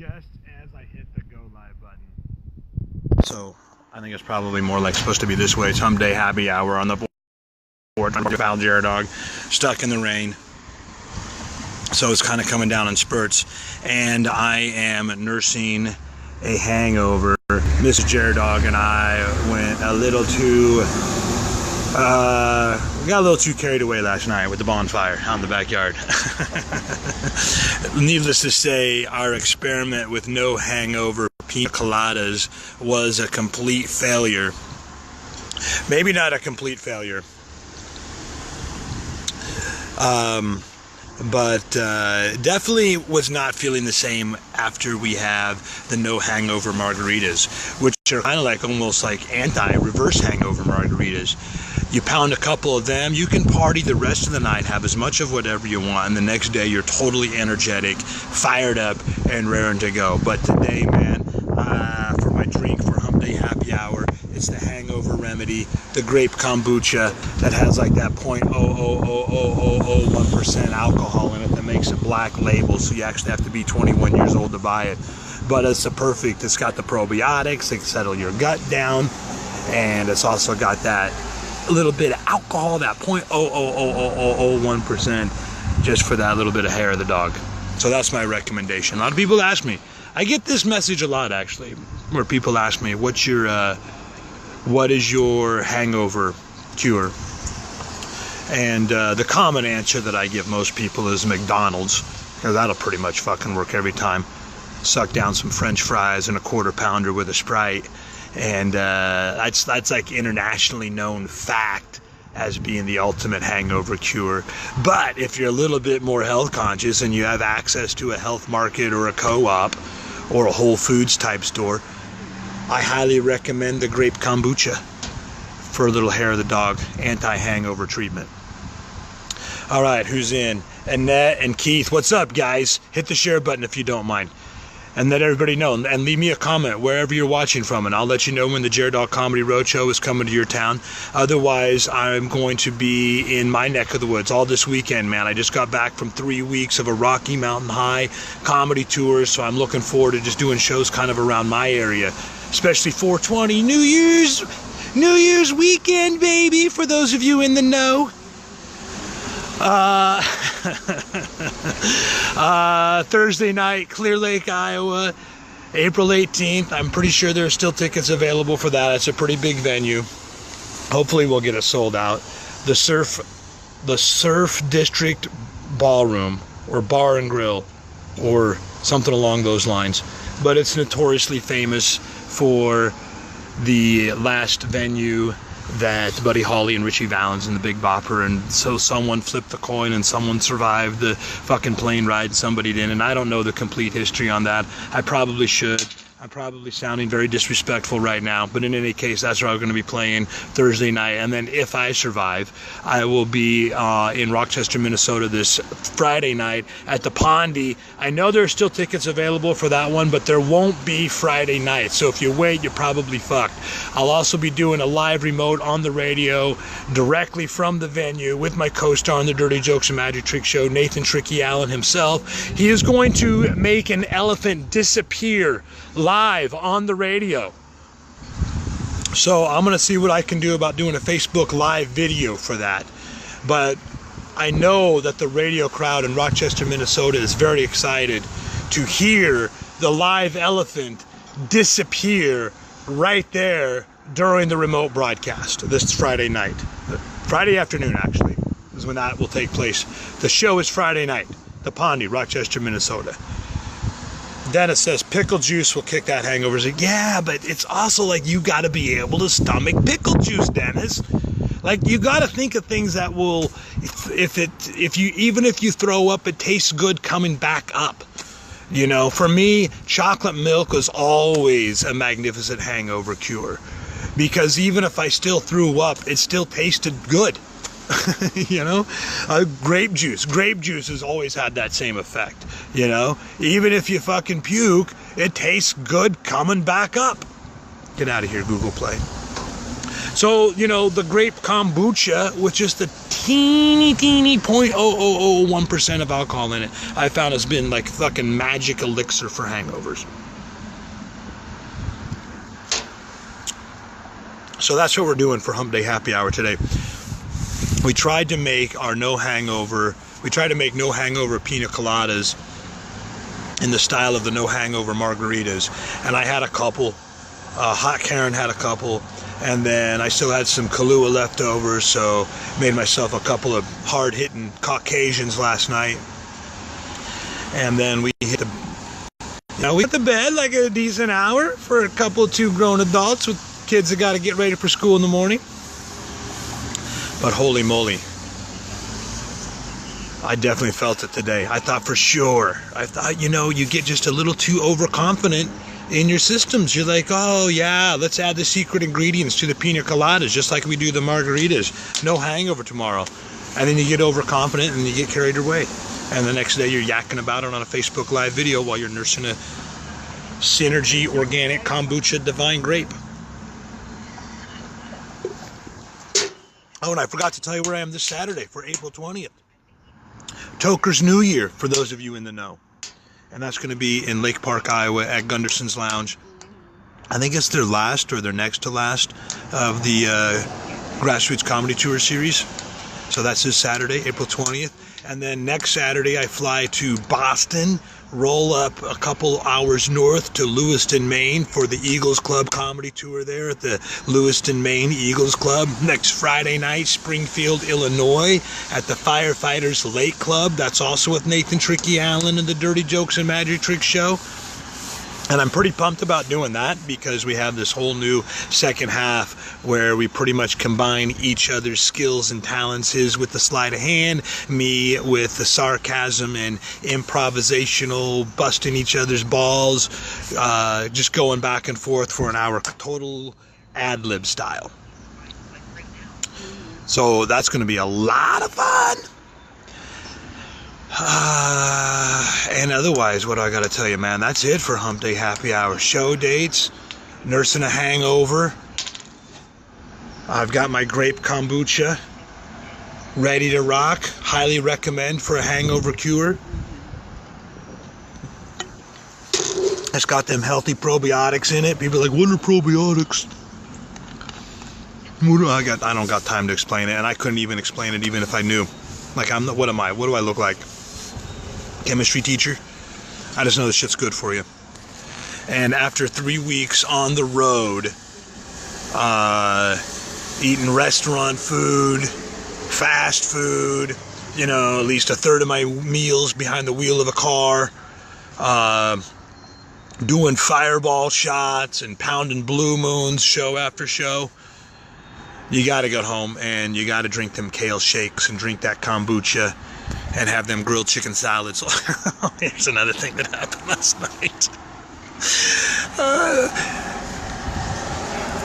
just as I hit the go live button. So I think it's probably more like supposed to be this way. Someday happy hour on the board. Pal JerDog, stuck in the rain. So it's kind of coming down in spurts. And I am nursing a hangover. Mrs. JerDog and I went a little too... we got a little too carried away last night with the bonfire out in the backyard. Needless to say, our experiment with no hangover pina coladas was a complete failure. Maybe not a complete failure. But definitely was not feeling the same after we have the no hangover margaritas, which are kind of like almost like anti-reverse hangover margaritas. You pound a couple of them, you can party the rest of the night, have as much of whatever you want, and the next day you're totally energetic, fired up, and raring to go. But today, man, for my drink for Hump Day Happy Hour, it's the hangover remedy, the grape kombucha that has like that 0.00001% alcohol in it that makes a black label, so you actually have to be 21 years old to buy it. But it's it's got the probiotics, it can settle your gut down, and it's also got that little bit of alcohol, that 0.00001%, just for that little bit of hair of the dog. So that's my recommendation. A lot of people ask me, I get this message a lot actually, where people ask me, what is your hangover cure? And the common answer that I give most people is McDonald's, because that'll pretty much fucking work every time. Suck down some French fries and a quarter pounder with a Sprite, and that's like internationally known fact as being the ultimate hangover cure. But if you're a little bit more health conscious and you have access to a health market or a co-op or a Whole Foods type store, I highly recommend the grape kombucha for a little hair of the dog anti-hangover treatment. All right, who's in? Annette and Keith, what's up, guys? Hit the share button if you don't mind, and let everybody know, and leave me a comment wherever you're watching from, and I'll let you know when the JerDog Comedy Roadshow is coming to your town. Otherwise, I'm going to be in my neck of the woods all this weekend, man. I just got back from 3 weeks of a Rocky Mountain High comedy tour, so I'm looking forward to just doing shows kind of around my area, especially 420 New Year's weekend, baby, for those of you in the know. Thursday night, Clear Lake, Iowa, April 18th. I'm pretty sure there are still tickets available for that. It's a pretty big venue. Hopefully we'll get it sold out. The Surf District Ballroom, or Bar and Grill, or something along those lines. But it's notoriously famous for the last venue that Buddy Holly and Richie Valens and the Big Bopper, and so someone flipped the coin and someone survived the fucking plane ride and somebody didn't, and I don't know the complete history on that. I probably should. I'm probably sounding very disrespectful right now, but in any case, that's where I'm going to be playing Thursday night. And then if I survive, I will be in Rochester, Minnesota this Friday night at the Pondy. I know there are still tickets available for that one, but there won't be Friday night. So if you wait, you're probably fucked. I'll also be doing a live remote on the radio directly from the venue with my co-star on the Dirty Jokes and Magic Trick Show, Nathan Tricky Allen himself. He is going to make an elephant disappear live on the radio. So I'm gonna see what I can do about doing a Facebook live video for that. But I know that the radio crowd in Rochester, Minnesota is very excited to hear the live elephant disappear right there during the remote broadcast this Friday night. Friday afternoon, actually, is when that will take place. The show is Friday night, the Pondy, Rochester, Minnesota. Dennis says pickle juice will kick that hangover. Like, yeah, but it's also like you got to be able to stomach pickle juice, Dennis. Like, you got to think of things that will, even if you throw up, it tastes good coming back up. You know, for me, chocolate milk was always a magnificent hangover cure, because even if I still threw up, it still tasted good. You know, grape juice has always had that same effect. You know, even if you fucking puke, it tastes good coming back up. Get out of here, Google Play. So, you know, the grape kombucha, which is the teeny 0.0001% of alcohol in it, I found has been like fucking magic elixir for hangovers. So that's what we're doing for Hump Day Happy Hour today. We tried to make no hangover pina coladas in the style of the no hangover margaritas, and I had a couple. Hot Karen had a couple, and then I still had some Kahlua leftovers, so made myself a couple of hard-hitting Caucasians last night. And then we hit the bed like a decent hour for two grown adults with kids that got to get ready for school in the morning. But holy moly, I definitely felt it today. I thought for sure. I thought, you get just a little too overconfident in your systems. You're like, oh yeah, let's add the secret ingredients to the pina coladas, just like we do the margaritas. No hangover tomorrow. And then you get overconfident and you get carried away. And the next day you're yakking about it on a Facebook Live video while you're nursing a Synergy Organic Kombucha Divine Grape. Oh, and I forgot to tell you where I am this Saturday for April 20th. Toker's New Year, for those of you in the know. And that's going to be in Lake Park, Iowa at Gunderson's Lounge. I think it's their last or their next to last of the Grassroots Comedy Tour series. So that's this Saturday, April 20th. And then next Saturday I fly to Boston, roll up a couple hours north to Lewiston, Maine for the Eagles Club comedy tour there at the Lewiston, Maine Eagles Club. Next Friday night, Springfield, Illinois at the Firefighters Lake Club. That's also with Nathan Tricky Allen and the Dirty Jokes and Magic Tricks show. And I'm pretty pumped about doing that because we have this whole new second half where we pretty much combine each other's skills and talents, his with the sleight of hand, me with the sarcasm and improvisational, busting each other's balls, just going back and forth for an hour, total ad-lib style. So that's going to be a lot of fun. And otherwise, what I gotta tell you, man, that's it for Hump Day Happy Hour. Show dates, nursing a hangover. I've got my grape kombucha ready to rock. Highly recommend for a hangover cure. It's got them healthy probiotics in it. People are like, what are probiotics? I don't got time to explain it, and I couldn't even explain it even if I knew. Like, what am I? What do I look like? Chemistry teacher? I just know this shit's good for you. And after 3 weeks on the road, eating restaurant food, fast food, at least a third of my meals behind the wheel of a car, doing fireball shots and pounding Blue Moons show after show, you got to get home and you got to drink them kale shakes and drink that kombucha and have them grilled chicken salads. Here's another thing that happened last night.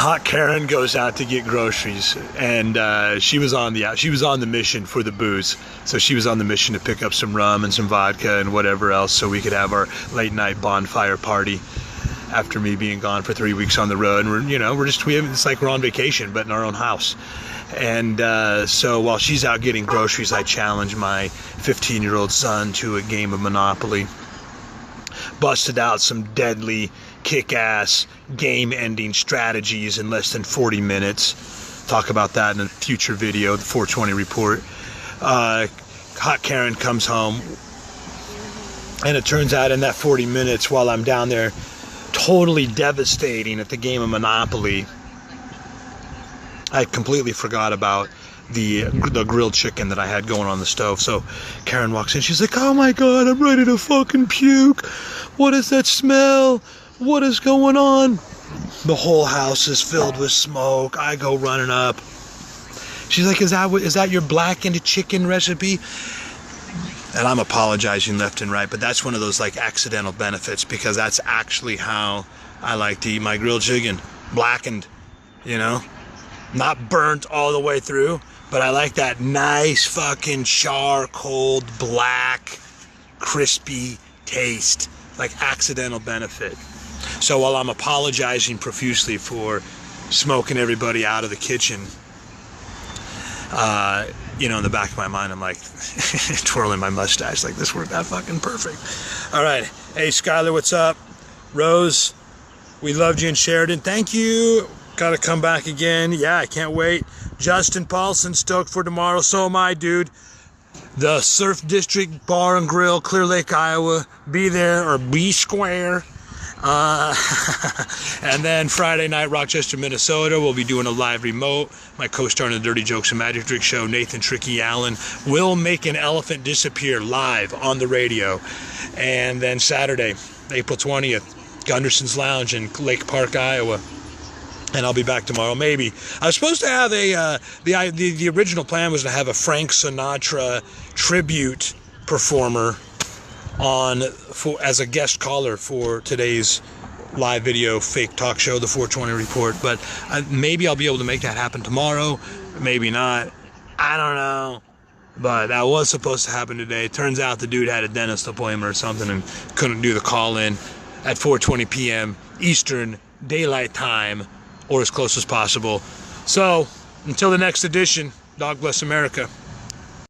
Hot Karen goes out to get groceries, and she was on the mission for the booze. So she was on the mission to pick up some rum and some vodka and whatever else, so we could have our late night bonfire party after me being gone for 3 weeks on the road. And it's like we're on vacation, but in our own house. And so while she's out getting groceries, I challenge my 15-year-old son to a game of Monopoly. Busted out some deadly, kick-ass, game-ending strategies in less than 40 minutes. Talk about that in a future video, the 420 report. Hot Karen comes home, and it turns out in that 40 minutes while I'm down there totally devastating at the game of Monopoly, I completely forgot about the grilled chicken that I had going on the stove. So Karen walks in, she's like, oh my god, I'm ready to fucking puke. What is that smell? What is going on? The whole house is filled with smoke. I go running up. She's like, is that your blackened chicken recipe? And I'm apologizing left and right, but that's one of those like accidental benefits, because that's actually how I like to eat my grilled chicken. Blackened, not burnt all the way through, but I like that nice fucking charcoal black crispy taste, like accidental benefit. So while I'm apologizing profusely for smoking everybody out of the kitchen, you know, in the back of my mind, I'm like twirling my mustache like this worked out fucking perfect. All right. Hey, Skylar, what's up? Rose, we loved you in Sheridan. Thank you. Got to come back again. Yeah, I can't wait. Justin Paulson, stoked for tomorrow. So am I, dude. The Surf District Bar and Grill, Clear Lake, Iowa. Be there or be square. And then Friday night, Rochester, Minnesota. We'll be doing a live remote. My co-star in the Dirty Jokes and Magic Trick show, Nathan Tricky Allen, will make an elephant disappear live on the radio. And then Saturday, April 20th, Gunderson's Lounge in Lake Park, Iowa. And I'll be back tomorrow, maybe. I was supposed to have the original plan was to have a Frank Sinatra tribute performer on as a guest caller for today's live video fake talk show, the 420 Report. But maybe I'll be able to make that happen tomorrow. Maybe not. I don't know. But that was supposed to happen today. It turns out the dude had a dentist appointment or something and couldn't do the call-in at 4:20 p.m. Eastern Daylight Time, or as close as possible. So, until the next edition, God bless America.